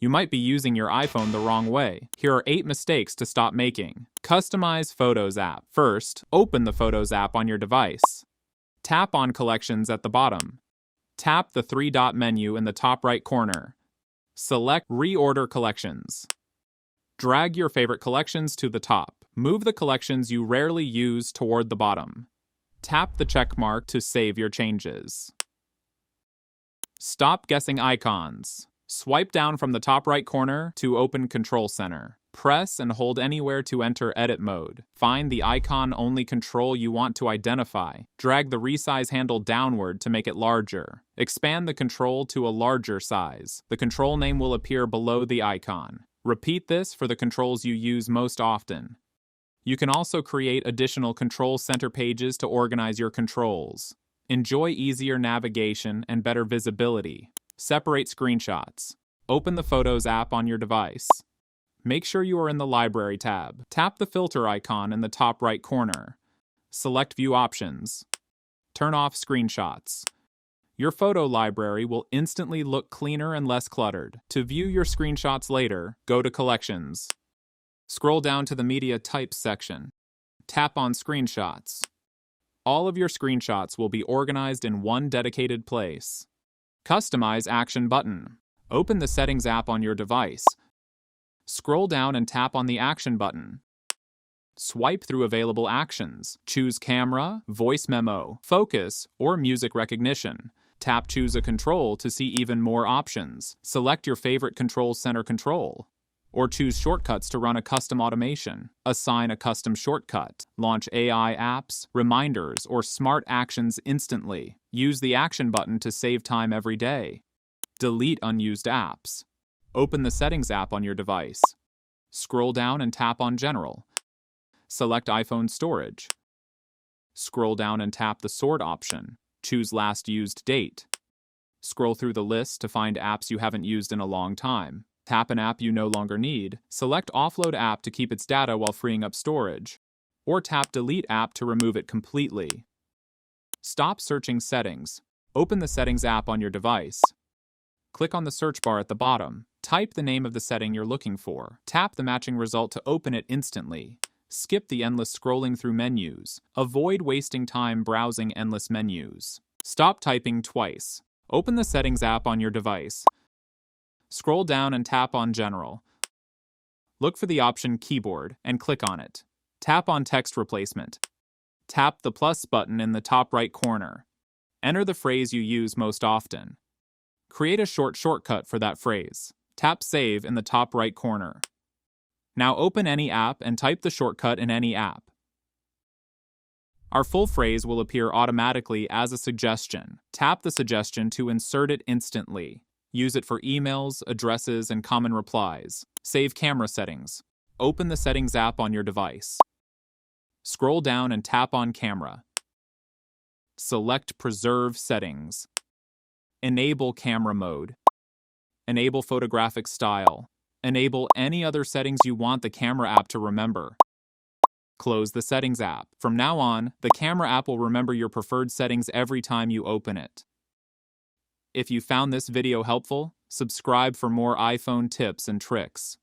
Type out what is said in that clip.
You might be using your iPhone the wrong way. Here are 8 mistakes to stop making. Customize Photos app. First, open the Photos app on your device. Tap on Collections at the bottom. Tap the 3-dot menu in the top right corner. Select Reorder Collections. Drag your favorite collections to the top. Move the collections you rarely use toward the bottom. Tap the check mark to save your changes. Stop guessing icons. Swipe down from the top right corner to open Control Center. Press and hold anywhere to enter edit mode. Find the icon-only control you want to identify. Drag the resize handle downward to make it larger. Expand the control to a larger size. The control name will appear below the icon. Repeat this for the controls you use most often. You can also create additional control center pages to organize your controls. Enjoy easier navigation and better visibility. Separate screenshots. Open the Photos app on your device. Make sure you are in the Library tab. Tap the filter icon in the top right corner. Select View Options. Turn off screenshots. Your photo library will instantly look cleaner and less cluttered. To view your screenshots later, go to Collections. Scroll down to the Media Types section. Tap on Screenshots. All of your screenshots will be organized in one dedicated place. Customize Action button. Open the Settings app on your device. Scroll down and tap on the Action button. Swipe through available actions. Choose Camera, Voice Memo, Focus, or Music Recognition. Tap Choose a Control to see even more options. Select your favorite Control Center control. Or choose shortcuts to run a custom automation. Assign a custom shortcut. Launch AI apps, reminders, or smart actions instantly. Use the Action button to save time every day. Delete unused apps. Open the Settings app on your device. Scroll down and tap on General. Select iPhone Storage. Scroll down and tap the Sort option. Choose Last Used Date. Scroll through the list to find apps you haven't used in a long time. Tap an app you no longer need. Select Offload App to keep its data while freeing up storage. Or tap Delete App to remove it completely. Stop searching Settings. Open the Settings app on your device. Click on the search bar at the bottom. Type the name of the setting you're looking for. Tap the matching result to open it instantly. Skip the endless scrolling through menus. Avoid wasting time browsing endless menus. Stop typing twice. Open the Settings app on your device. Scroll down and tap on General. Look for the option Keyboard and click on it. Tap on Text Replacement. Tap the plus button in the top right corner. Enter the phrase you use most often. Create a short shortcut for that phrase. Tap Save in the top right corner. Now open any app and type the shortcut in any app. Our full phrase will appear automatically as a suggestion. Tap the suggestion to insert it instantly. Use it for emails, addresses, and common replies. Save camera settings. Open the Settings app on your device. Scroll down and tap on Camera. Select Preserve Settings. Enable camera mode. Enable photographic style. Enable any other settings you want the camera app to remember. Close the Settings app. From now on, the camera app will remember your preferred settings every time you open it. If you found this video helpful, subscribe for more iPhone tips and tricks.